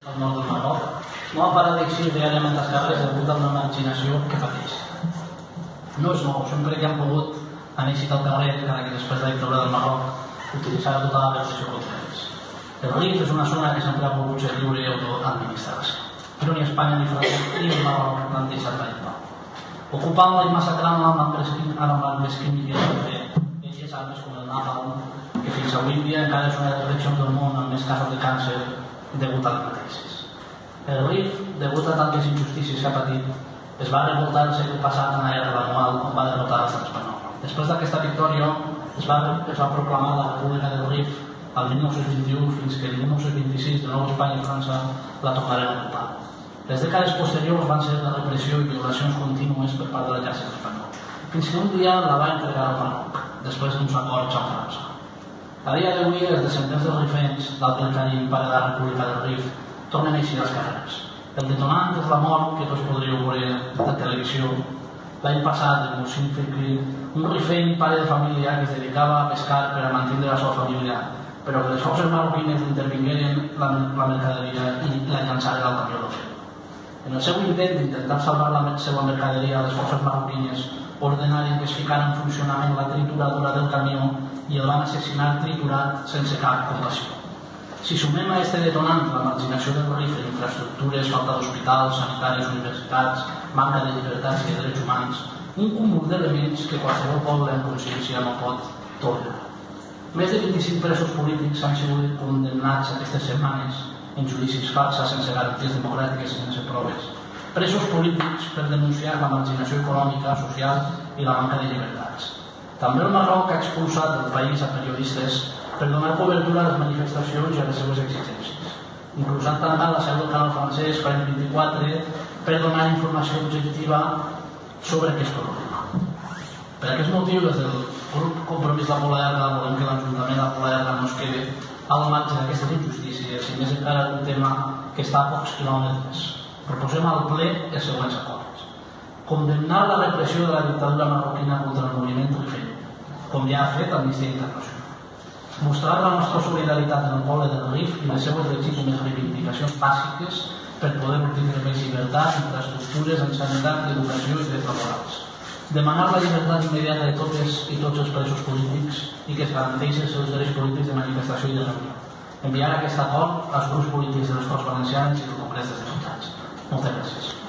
al nord del Marroc no ha parat d'eixir diàriament als carrers degut a una marginació que pateix. No és nou, sempre que han pogut han eixit al carrer, encara que després de la dictadura del Marroc utilitzava tota la repressió contra ells. El Rif és una zona que sempre ha pogut ser lliure i autoadministrar-se, però ni Espanya ni França ni el Marroc l'han deixat mai pau. Ocupant-la i massacrant-la amb el mesquí militar de elles armes com el napalm, que fins avui en dia encara és una de les regions del món amb més casos de càncer degut a les mateixes. El Rif, degut a tantes injustícies que ha patit, es va revoltar el segle passat en la guerra anual on va derrotar l'estat espanyol. Després d'aquesta victòria es va proclamar la República del Rif al 1921 fins que el 1926 de nou Espanya i França la tornaren a ocupar. Les dècades posteriors van ser de repressió i violacions contínues per part de l'exèrcit espanyol, fins que un dia la va entregar al Marroc, després d'uns acords amb França. A dia d'avui, els descendents dels rifenys, l'Abdel Karim, pare de la República del Rif, tornen a eixir als carrers. El detonant és la mort que tots podríeu veure a televisió l'any passat de Moussine Fekri, un rifeny pare de família que es dedicava a pescar per a mantenir la seva família, però que les forces marroquines intervingueren la mercaderia i la llançaren al camió d'Ofel. En el seu intent d'intentar salvar la seva mercaderia, les forces marroquines ordenaren que es ficara en funcionament la trituradora del camió i el van assassinar triturat sense cap compassió. Si sumem a aquest detonant la marginació del Rif en infraestructures, falta d'hospitals, sanitaris, universitats, manca de llibertats i de drets humans, un cúmul d'elements que qualsevol poble en consciència no pot tolerar. Més de 25 presos polítics han sigut condemnats aquestes setmanes en judicis farsa sense garanties democràtiques i sense proves. Presos polítics per denunciar la marginació econòmica, social i la manca de llibertats. També el Marroc ha expulsat del país a periodistes per donar cobertura a les manifestacions i a les seves exigències, inclosant també la seu del canal francès France 24 per donar informació objectiva sobre aquest problema. Per aquest motiu, des del grup Compromís de Pola Llarga volem que l'Ajuntament de Pola Llarga no es quedi al marge d'aquestes injustícies i més encara un tema que està a pocs quilòmetres. Proposem al ple els següents acords. Condemnar la repressió de la dictadura marroquina contra el moviment rifeny, com ja ha fet Amnistia Internacional. Mostrar la nostra solidaritat en el poble del Rif i les seves legítimes reivindicacions bàsiques per poder obtenir més llibertat, infraestructures, sanitat, educació i drets laborals. Demanar la llibertat immediata de totes i tots els presos polítics i que es garanteixin els seus drets polítics de manifestació i de reunió. Enviar aquest acord als grups polítics de les Corts Valencianes i del Congrés dels Diputats. Moltes gràcies.